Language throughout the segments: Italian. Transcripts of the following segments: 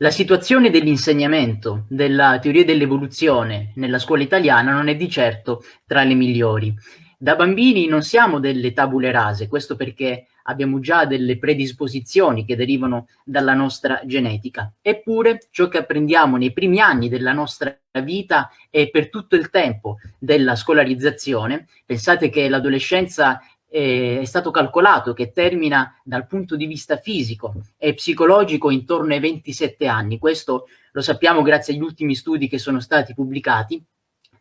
La situazione dell'insegnamento della teoria dell'evoluzione nella scuola italiana non è di certo tra le migliori. Da bambini non siamo delle tabule rase, questo perché abbiamo già delle predisposizioni che derivano dalla nostra genetica. Eppure ciò che apprendiamo nei primi anni della nostra vita e per tutto il tempo della scolarizzazione, pensate che l'adolescenza è stato calcolato che termina dal punto di vista fisico e psicologico intorno ai 27 anni. Questo lo sappiamo grazie agli ultimi studi che sono stati pubblicati.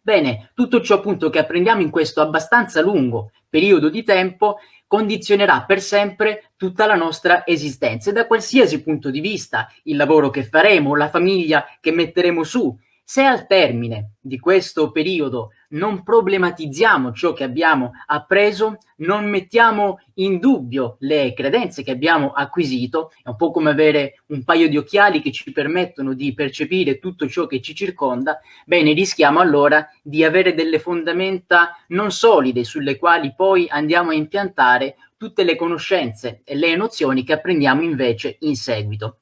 Bene, tutto ciò appunto che apprendiamo in questo abbastanza lungo periodo di tempo condizionerà per sempre tutta la nostra esistenza e da qualsiasi punto di vista, il lavoro che faremo, la famiglia che metteremo su. Se al termine di questo periodo non problematizziamo ciò che abbiamo appreso, non mettiamo in dubbio le credenze che abbiamo acquisito, è un po' come avere un paio di occhiali che ci permettono di percepire tutto ciò che ci circonda, bene, rischiamo allora di avere delle fondamenta non solide sulle quali poi andiamo a impiantare tutte le conoscenze e le nozioni che apprendiamo invece in seguito.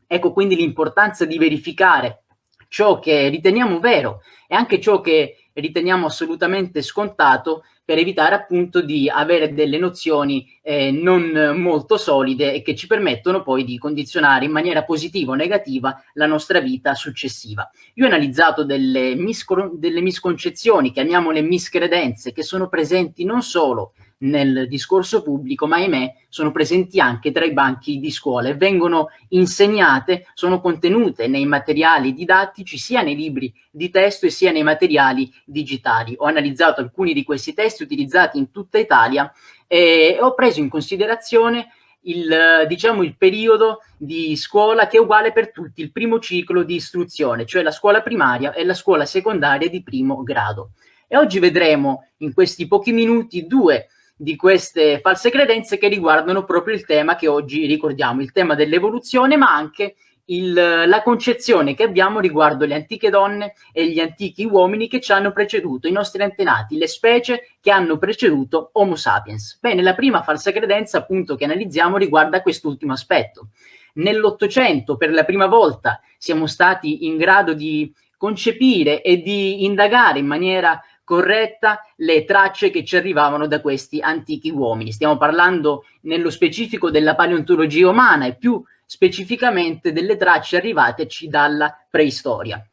Ecco quindi l'importanza di verificare ciò che riteniamo vero e anche ciò che riteniamo assolutamente scontato per evitare appunto di avere delle nozioni non molto solide e che ci permettono poi di condizionare in maniera positiva o negativa la nostra vita successiva. Io ho analizzato delle misconcezioni, chiamiamole miscredenze, che sono presenti non solo nel discorso pubblico, ma ahimè sono presenti anche tra i banchi di scuola e vengono insegnate, sono contenute nei materiali didattici, sia nei libri di testo e sia nei materiali digitali. Ho analizzato alcuni di questi testi utilizzati in tutta Italia e ho preso in considerazione il periodo di scuola che è uguale per tutti, il primo ciclo di istruzione, cioè la scuola primaria e la scuola secondaria di primo grado. E oggi vedremo in questi pochi minuti due di queste false credenze che riguardano proprio il tema che oggi ricordiamo, il tema dell'evoluzione, ma anche la concezione che abbiamo riguardo le antiche donne e gli antichi uomini che ci hanno preceduto, i nostri antenati, le specie che hanno preceduto Homo sapiens. Bene, la prima falsa credenza appunto che analizziamo riguarda quest'ultimo aspetto. Nell'Ottocento per la prima volta siamo stati in grado di concepire e di indagare in maniera corretta le tracce che ci arrivavano da questi antichi uomini. Stiamo parlando nello specifico della paleontologia umana e più specificamente delle tracce arrivateci dalla preistoria.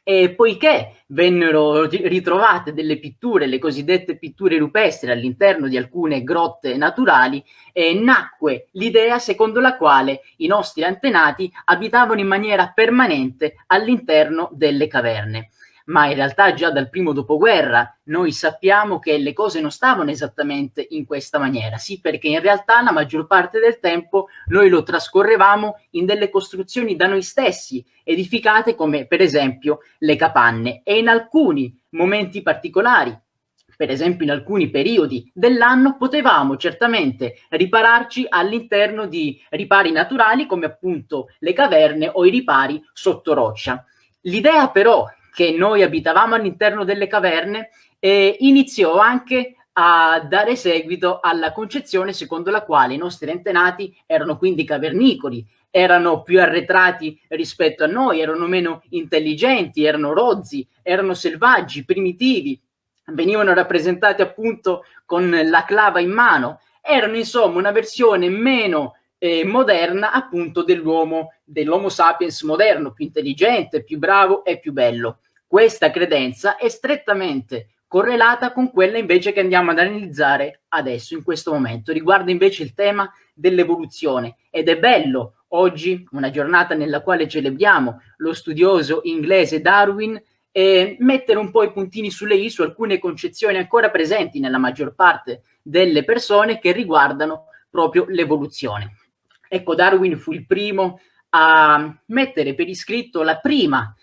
E poiché vennero ritrovate delle pitture, le cosiddette pitture rupestri all'interno di alcune grotte naturali, nacque l'idea secondo la quale i nostri antenati abitavano in maniera permanente all'interno delle caverne. Ma in realtà già dal primo dopoguerra noi sappiamo che le cose non stavano esattamente in questa maniera, sì, perché in realtà la maggior parte del tempo noi lo trascorrevamo in delle costruzioni da noi stessi, edificate come per esempio le capanne, e in alcuni momenti particolari, per esempio in alcuni periodi dell'anno, potevamo certamente ripararci all'interno di ripari naturali come appunto le caverne o i ripari sotto roccia. L'idea però che noi abitavamo all'interno delle caverne iniziò anche a dare seguito alla concezione secondo la quale i nostri antenati erano quindi cavernicoli, erano più arretrati rispetto a noi, erano meno intelligenti, erano rozzi, erano selvaggi, primitivi, venivano rappresentati appunto con la clava in mano, erano insomma una versione meno moderna appunto dell'Homo sapiens moderno, più intelligente, più bravo e più bello. Questa credenza è strettamente correlata con quella invece che andiamo ad analizzare adesso, in questo momento. Riguarda invece il tema dell'evoluzione ed è bello oggi, una giornata nella quale celebriamo lo studioso inglese Darwin, mettere un po' i puntini sulle i su alcune concezioni ancora presenti nella maggior parte delle persone che riguardano proprio l'evoluzione. Ecco, Darwin fu il primo a mettere per iscritto la prima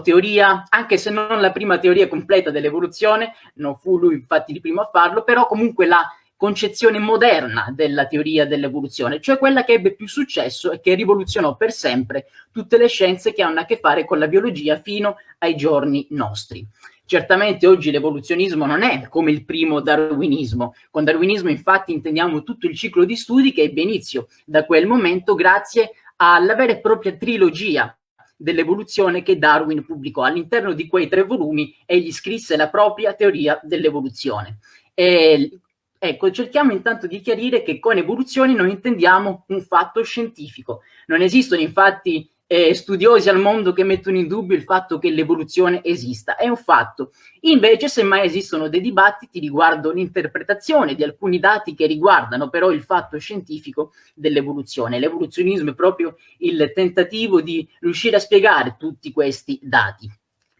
teoria, anche se non la prima teoria completa dell'evoluzione, non fu lui infatti il primo a farlo, però comunque la concezione moderna della teoria dell'evoluzione, cioè quella che ebbe più successo e che rivoluzionò per sempre tutte le scienze che hanno a che fare con la biologia fino ai giorni nostri. Certamente oggi l'evoluzionismo non è come il primo darwinismo. Con darwinismo infatti intendiamo tutto il ciclo di studi che ebbe inizio da quel momento grazie alla vera e propria trilogia dell'evoluzione che Darwin pubblicò. All'interno di quei 3 volumi egli scrisse la propria teoria dell'evoluzione. Ecco, cerchiamo intanto di chiarire che con evoluzione noi intendiamo un fatto scientifico. Non esistono infatti studiosi al mondo che mettono in dubbio il fatto che l'evoluzione esista, è un fatto. Invece, semmai esistono dei dibattiti riguardo l'interpretazione di alcuni dati che riguardano però il fatto scientifico dell'evoluzione. L'evoluzionismo è proprio il tentativo di riuscire a spiegare tutti questi dati.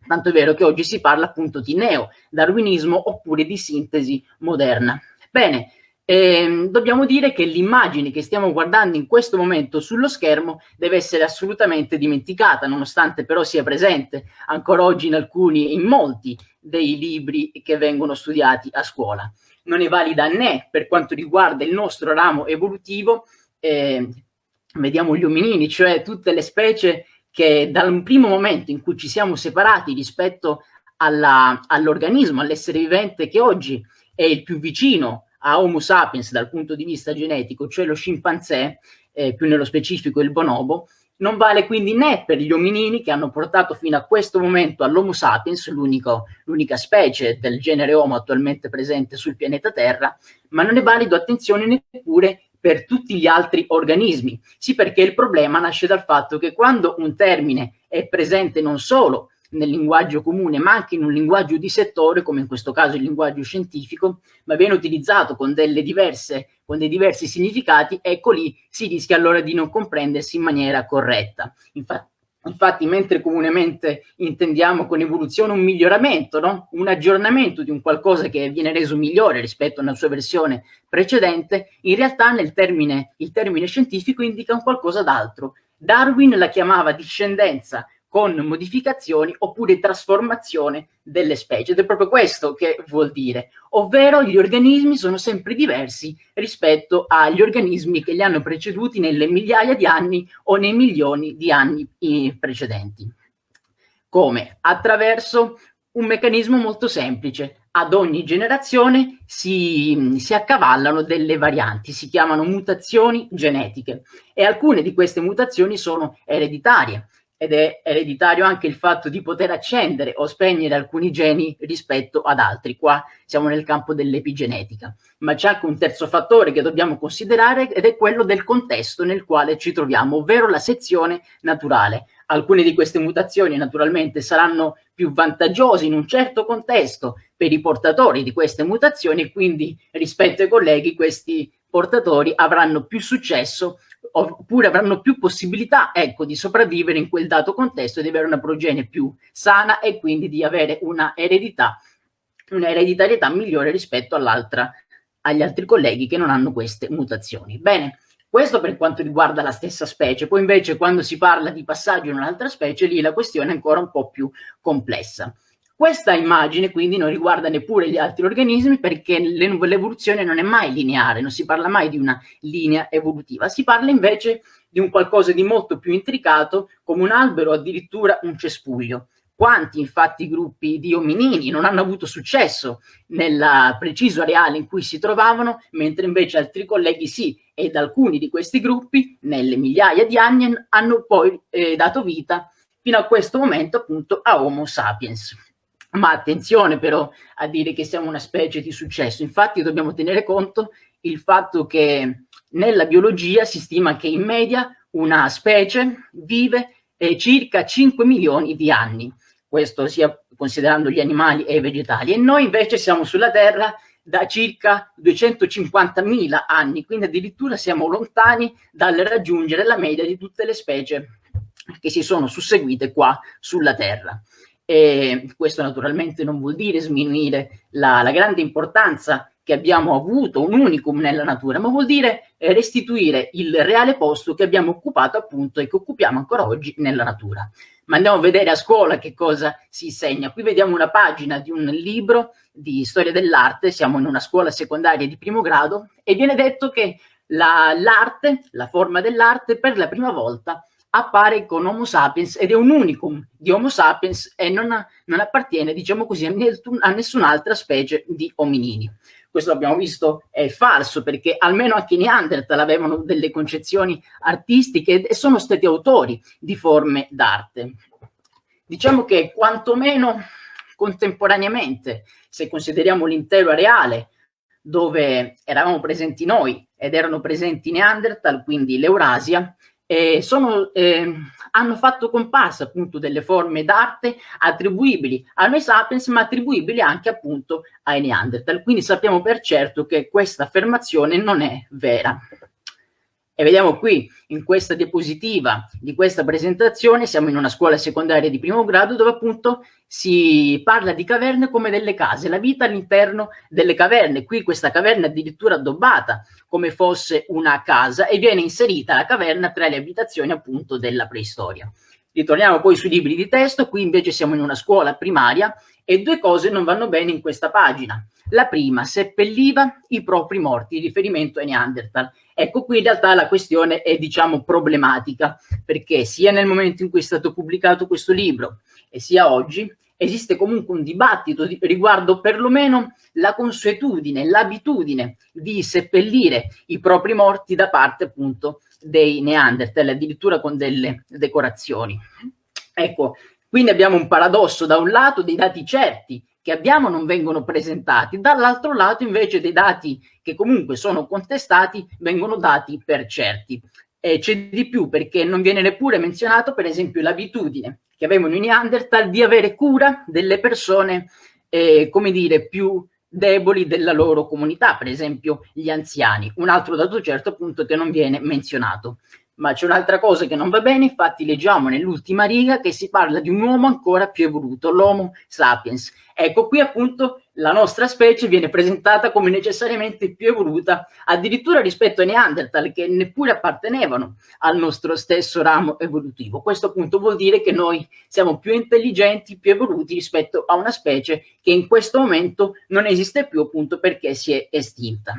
Tanto è vero che oggi si parla appunto di neo-darwinismo oppure di sintesi moderna. Bene, dobbiamo dire che l'immagine che stiamo guardando in questo momento sullo schermo deve essere assolutamente dimenticata, nonostante però sia presente ancora oggi in molti dei libri che vengono studiati a scuola. Non è valida né per quanto riguarda il nostro ramo evolutivo, vediamo gli ominini, cioè tutte le specie che dal primo momento in cui ci siamo separati rispetto all'organismo, all'essere vivente che oggi è il più vicino a Homo sapiens dal punto di vista genetico, cioè lo scimpanzé, più nello specifico il bonobo, non vale quindi né per gli ominini che hanno portato fino a questo momento all'Homo sapiens, l'unica specie del genere Homo attualmente presente sul pianeta Terra, ma non è valido, attenzione, neppure per tutti gli altri organismi. Sì, perché il problema nasce dal fatto che quando un termine è presente non solo nel linguaggio comune, ma anche in un linguaggio di settore, come in questo caso il linguaggio scientifico, ma viene utilizzato con dei diversi significati, ecco lì si rischia allora di non comprendersi in maniera corretta. Infatti, mentre comunemente intendiamo con evoluzione un miglioramento, no? Un aggiornamento di un qualcosa che viene reso migliore rispetto a una sua versione precedente, in realtà il termine scientifico indica un qualcosa d'altro. Darwin la chiamava discendenza con modificazioni oppure trasformazione delle specie, ed è proprio questo che vuol dire, ovvero gli organismi sono sempre diversi rispetto agli organismi che li hanno preceduti nelle migliaia di anni o nei milioni di anni precedenti. Come? Attraverso un meccanismo molto semplice. Ad ogni generazione si accavallano delle varianti, si chiamano mutazioni genetiche, e alcune di queste mutazioni sono ereditarie, ed è ereditario anche il fatto di poter accendere o spegnere alcuni geni rispetto ad altri. Qua siamo nel campo dell'epigenetica. Ma c'è anche un terzo fattore che dobbiamo considerare, ed è quello del contesto nel quale ci troviamo, ovvero la sezione naturale. Alcune di queste mutazioni naturalmente saranno più vantaggiose in un certo contesto per i portatori di queste mutazioni, e quindi rispetto ai colleghi questi portatori avranno più successo oppure avranno più possibilità, ecco, di sopravvivere in quel dato contesto e di avere una progenie più sana e quindi di avere una ereditarietà migliore rispetto agli altri colleghi che non hanno queste mutazioni. Bene, questo per quanto riguarda la stessa specie. Poi invece quando si parla di passaggio in un'altra specie, lì la questione è ancora un po' più complessa. Questa immagine quindi non riguarda neppure gli altri organismi, perché l'evoluzione non è mai lineare, non si parla mai di una linea evolutiva, si parla invece di un qualcosa di molto più intricato, come un albero o addirittura un cespuglio. Quanti infatti gruppi di ominini non hanno avuto successo nel preciso areale in cui si trovavano, mentre invece altri colleghi sì, ed alcuni di questi gruppi nelle migliaia di anni hanno poi dato vita fino a questo momento appunto a Homo sapiens. Ma attenzione però a dire che siamo una specie di successo, infatti dobbiamo tenere conto il fatto che nella biologia si stima che in media una specie vive circa 5 milioni di anni, questo sia considerando gli animali e i vegetali, e noi invece siamo sulla Terra da circa 250.000 anni, quindi addirittura siamo lontani dal raggiungere la media di tutte le specie che si sono susseguite qua sulla Terra. E questo naturalmente non vuol dire sminuire la grande importanza che abbiamo avuto, un unicum nella natura, ma vuol dire restituire il reale posto che abbiamo occupato appunto e che occupiamo ancora oggi nella natura. Ma andiamo a vedere a scuola che cosa si insegna. Qui vediamo una pagina di un libro di storia dell'arte, siamo in una scuola secondaria di primo grado, e viene detto che l'arte, la forma dell'arte, per la prima volta appare con Homo sapiens ed è un unicum di Homo sapiens e non appartiene, diciamo così, a nessun'altra specie di ominini. questo abbiamo visto è falso, perché almeno anche i Neanderthal avevano delle concezioni artistiche e sono stati autori di forme d'arte. Diciamo che quantomeno contemporaneamente, se consideriamo l'intero areale dove eravamo presenti noi ed erano presenti i Neanderthal, quindi l'Eurasia, hanno fatto comparsa appunto delle forme d'arte attribuibili a noi sapiens, ma attribuibili anche appunto ai Neanderthal. Quindi sappiamo per certo che questa affermazione non è vera. E vediamo qui, in questa diapositiva di questa presentazione, siamo in una scuola secondaria di primo grado dove appunto si parla di caverne come delle case, la vita all'interno delle caverne. Qui questa caverna è addirittura addobbata come fosse una casa e viene inserita la caverna tra le abitazioni appunto della preistoria. Ritorniamo poi sui libri di testo, qui invece siamo in una scuola primaria e due cose non vanno bene in questa pagina. La prima, seppelliva i propri morti, in riferimento ai Neanderthal. Ecco, qui in realtà la questione è, diciamo, problematica, perché sia nel momento in cui è stato pubblicato questo libro e sia oggi esiste comunque un dibattito riguardo perlomeno la consuetudine, l'abitudine di seppellire i propri morti da parte appunto dei Neanderthal, addirittura con delle decorazioni. Ecco, quindi abbiamo un paradosso: da un lato dei dati certi che abbiamo non vengono presentati, dall'altro lato invece dei dati che comunque sono contestati vengono dati per certi. E c'è di più, perché non viene neppure menzionato per esempio l'abitudine che avevano i Neanderthal di avere cura delle persone come dire più deboli della loro comunità, per esempio gli anziani. Un altro dato certo appunto che non viene menzionato. Ma c'è un'altra cosa che non va bene, infatti leggiamo nell'ultima riga che si parla di un uomo ancora più evoluto, l'Homo sapiens. Ecco, qui appunto la nostra specie viene presentata come necessariamente più evoluta, addirittura rispetto ai Neanderthal, che neppure appartenevano al nostro stesso ramo evolutivo. Questo appunto vuol dire che noi siamo più intelligenti, più evoluti rispetto a una specie che in questo momento non esiste più, appunto perché si è estinta.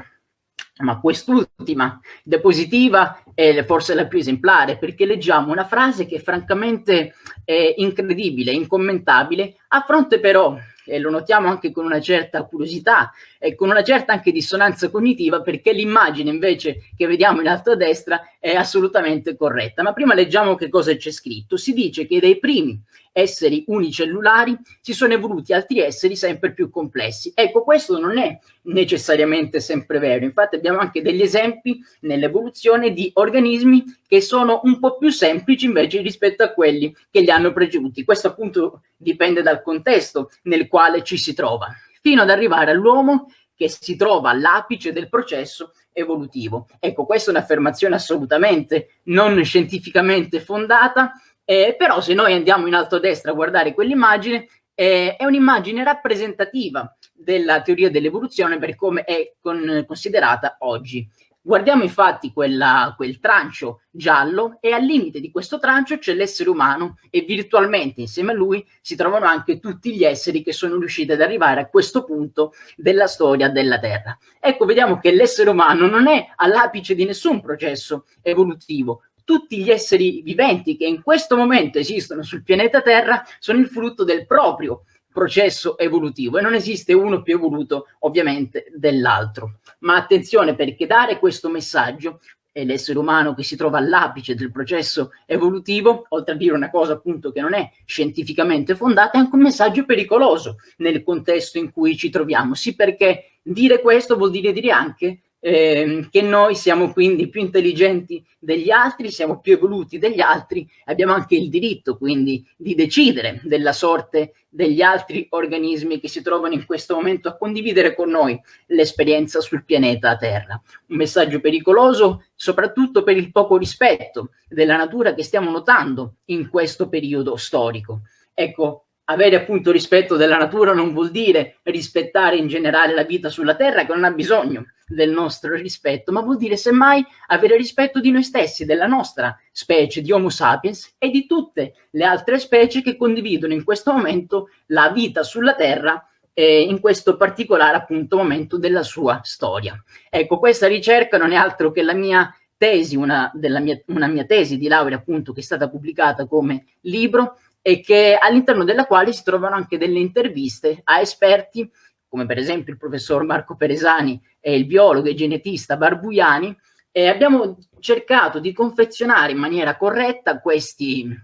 Ma quest'ultima diapositiva è forse la più esemplare, perché leggiamo una frase che francamente è incredibile, incommentabile, a fronte però, e lo notiamo anche con una certa curiosità e con una certa anche dissonanza cognitiva, perché l'immagine invece che vediamo in alto a destra è assolutamente corretta. Ma prima leggiamo che cosa c'è scritto. Si dice che dai primi esseri unicellulari si sono evoluti altri esseri sempre più complessi. Ecco, questo non è necessariamente sempre vero, infatti abbiamo anche degli esempi nell'evoluzione di organismi che sono un po' più semplici invece rispetto a quelli che li hanno preceduti. Questo appunto dipende dal contesto nel quale ci si trova, fino ad arrivare all'uomo che si trova all'apice del processo evolutivo. Ecco, questa è un'affermazione assolutamente non scientificamente fondata, però se noi andiamo in alto a destra a guardare quell'immagine, è un'immagine rappresentativa della teoria dell'evoluzione per come è considerata oggi. Guardiamo infatti quel trancio giallo e al limite di questo trancio c'è l'essere umano e virtualmente insieme a lui si trovano anche tutti gli esseri che sono riusciti ad arrivare a questo punto della storia della Terra. Ecco, vediamo che l'essere umano non è all'apice di nessun processo evolutivo. Tutti gli esseri viventi che in questo momento esistono sul pianeta Terra sono il frutto del proprio processo evolutivo e non esiste uno più evoluto ovviamente dell'altro. Ma attenzione, perché dare questo messaggio è l'essere umano che si trova all'apice del processo evolutivo, oltre a dire una cosa appunto che non è scientificamente fondata, è anche un messaggio pericoloso nel contesto in cui ci troviamo. Sì, perché dire questo vuol dire anche che noi siamo quindi più intelligenti degli altri, siamo più evoluti degli altri, abbiamo anche il diritto quindi di decidere della sorte degli altri organismi che si trovano in questo momento a condividere con noi l'esperienza sul pianeta Terra. Un messaggio pericoloso soprattutto per il poco rispetto della natura che stiamo notando in questo periodo storico. Ecco, avere appunto rispetto della natura non vuol dire rispettare in generale la vita sulla Terra, che non ha bisogno del nostro rispetto, ma vuol dire semmai avere rispetto di noi stessi, della nostra specie di Homo sapiens e di tutte le altre specie che condividono in questo momento la vita sulla Terra, in questo particolare appunto momento della sua storia. Ecco, questa ricerca non è altro che la mia tesi, una mia tesi di laurea appunto che è stata pubblicata come libro e che all'interno della quale si trovano anche delle interviste a esperti come per esempio il professor Marco Peresani e il biologo e genetista Barbuiani, e abbiamo cercato di confezionare in maniera corretta questi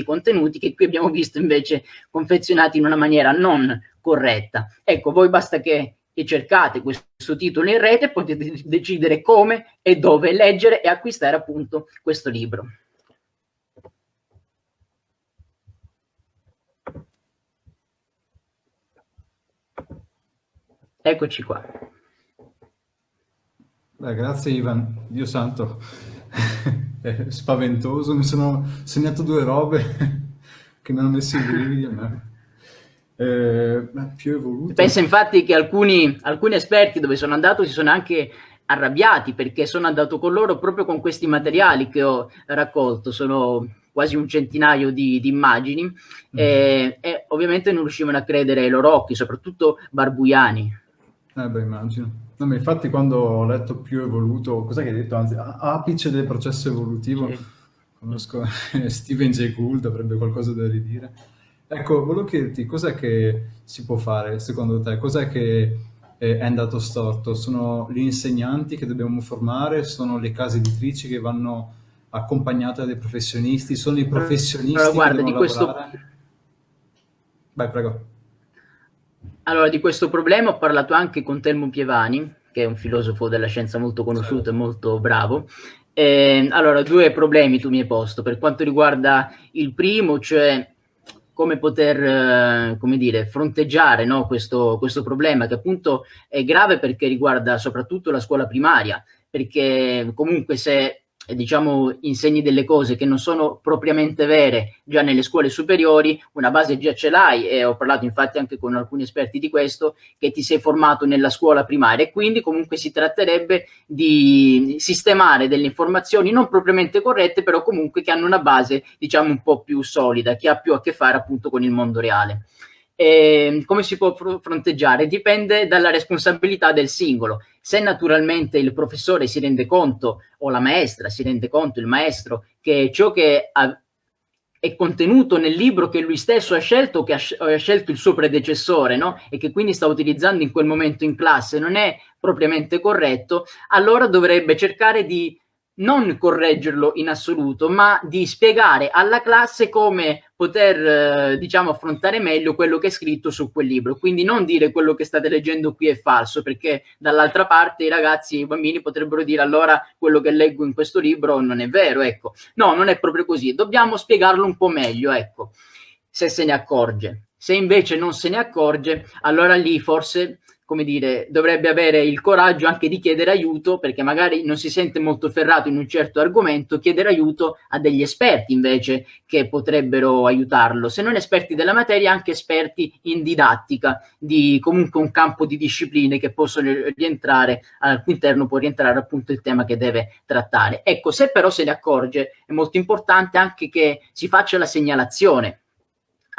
contenuti che qui abbiamo visto invece confezionati in una maniera non corretta. Ecco, voi basta che cercate questo titolo in rete e potete decidere come e dove leggere e acquistare appunto questo libro. Eccoci qua. Beh, grazie Ivan, Dio santo, è spaventoso, mi sono segnato due robe che mi hanno messo i brividi a me. Più evoluto. Pensa infatti che alcuni esperti dove sono andato si sono anche arrabbiati perché sono andato con loro proprio con questi materiali che ho raccolto, sono quasi un centinaio di immagini e ovviamente non riuscivano a credere ai loro occhi, soprattutto Barbuiani. Beh, immagino. No, ma infatti quando ho letto più evoluto, cos'è che hai detto? Anzi, apice del processo evolutivo, Sì. conosco Stephen Jay Gould, avrebbe qualcosa da ridire. Ecco, volevo chiederti, cos'è che si può fare secondo te? Cos'è che è andato storto? Sono gli insegnanti che dobbiamo formare? Sono le case editrici che vanno accompagnate dai professionisti? Sono i Allora, professionisti che guarda, devono lavorare? Vai, prego. Allora, di questo problema ho parlato anche con Telmo Pievani, che è un filosofo della scienza molto conosciuto e molto bravo. Allora, due problemi tu mi hai posto. Per quanto riguarda il primo, cioè come poter, come dire, fronteggiare, no, questo problema, che appunto è grave perché riguarda soprattutto la scuola primaria, perché comunque se diciamo insegni delle cose che non sono propriamente vere già nelle scuole superiori, una base già ce l'hai, e ho parlato infatti anche con alcuni esperti di questo, che ti sei formato nella scuola primaria, e quindi comunque si tratterebbe di sistemare delle informazioni non propriamente corrette, però comunque che hanno una base diciamo un po' più solida, che ha più a che fare appunto con il mondo reale. Come si può fronteggiare? Dipende dalla responsabilità del singolo. Se naturalmente il professore si rende conto, o la maestra si rende conto, il maestro, che ciò che è contenuto nel libro che lui stesso ha scelto, che ha scelto il suo predecessore, no? E che quindi sta utilizzando in quel momento in classe, non è propriamente corretto, allora dovrebbe cercare di non correggerlo in assoluto, ma di spiegare alla classe come poter, diciamo, affrontare meglio quello che è scritto su quel libro. Quindi non dire quello che state leggendo qui è falso, perché dall'altra parte i ragazzi, i bambini potrebbero dire allora quello che leggo in questo libro non è vero, ecco. No, non è proprio così, dobbiamo spiegarlo un po' meglio, ecco, se ne accorge. Se invece non se ne accorge, allora lì forse, come dire, dovrebbe avere il coraggio anche di chiedere aiuto, perché magari non si sente molto ferrato in un certo argomento, chiedere aiuto a degli esperti invece che potrebbero aiutarlo, se non esperti della materia, anche esperti in didattica, di comunque un campo di discipline che possono rientrare, al cui interno può rientrare appunto il tema che deve trattare. Ecco, se però se ne accorge, è molto importante anche che si faccia la segnalazione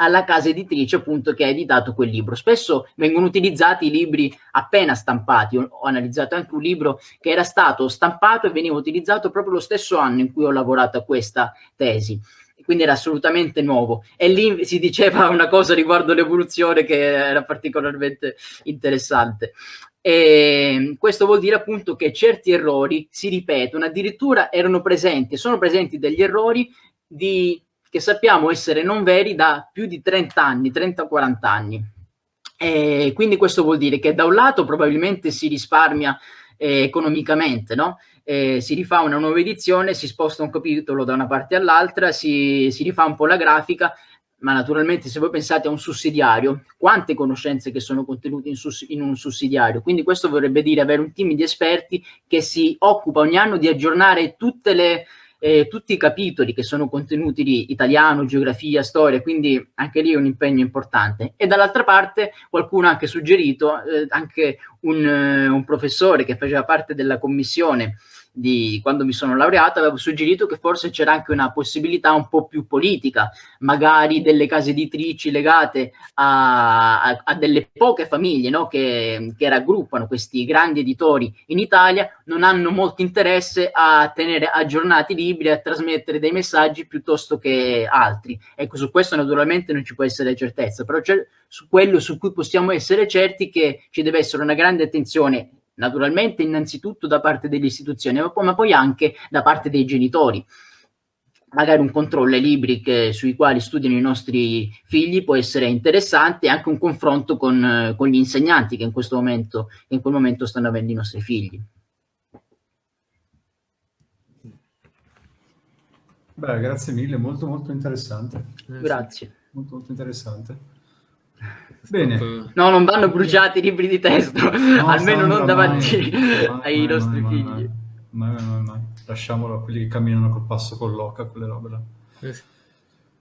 alla casa editrice appunto che ha editato quel libro. Spesso vengono utilizzati i libri appena stampati. Ho analizzato anche un libro che era stato stampato e veniva utilizzato proprio lo stesso anno in cui ho lavorato a questa tesi, quindi era assolutamente nuovo, e lì si diceva una cosa riguardo l'evoluzione che era particolarmente interessante. E questo vuol dire appunto che certi errori si ripetono, addirittura erano presenti, sono presenti degli errori che sappiamo essere non veri da più di 30 anni, 30-40 anni. E quindi questo vuol dire che da un lato probabilmente si risparmia economicamente, no? Si rifà una nuova edizione, si sposta un capitolo da una parte all'altra, si rifà un po' la grafica, ma naturalmente se voi pensate a un sussidiario, quante conoscenze che sono contenute in un sussidiario, quindi questo vorrebbe dire avere un team di esperti che si occupa ogni anno di aggiornare tutti i capitoli che sono contenuti lì, italiano, geografia, storia, quindi anche lì è un impegno importante. E dall'altra parte qualcuno ha anche suggerito, anche un professore che faceva parte della commissione quando mi sono laureato, avevo suggerito che forse c'era anche una possibilità un po' più politica, magari delle case editrici legate a delle poche famiglie, no? che raggruppano questi grandi editori in Italia, non hanno molto interesse a tenere aggiornati i libri, a trasmettere dei messaggi piuttosto che altri. Ecco, su questo naturalmente non ci può essere certezza, però c'è su quello su cui possiamo essere certi che ci deve essere una grande attenzione, naturalmente innanzitutto da parte delle istituzioni, ma poi anche da parte dei genitori. Magari un controllo ai libri sui quali studiano i nostri figli può essere interessante, e anche un confronto con gli insegnanti che in quel momento stanno avendo i nostri figli. Beh, grazie mille, molto molto interessante. Grazie. Molto molto interessante. Bene. No, non vanno bruciati i libri di testo, no, almeno non davanti ai nostri figli. Mai. Lasciamolo a quelli che camminano col passo con l'oca, quelle robe là.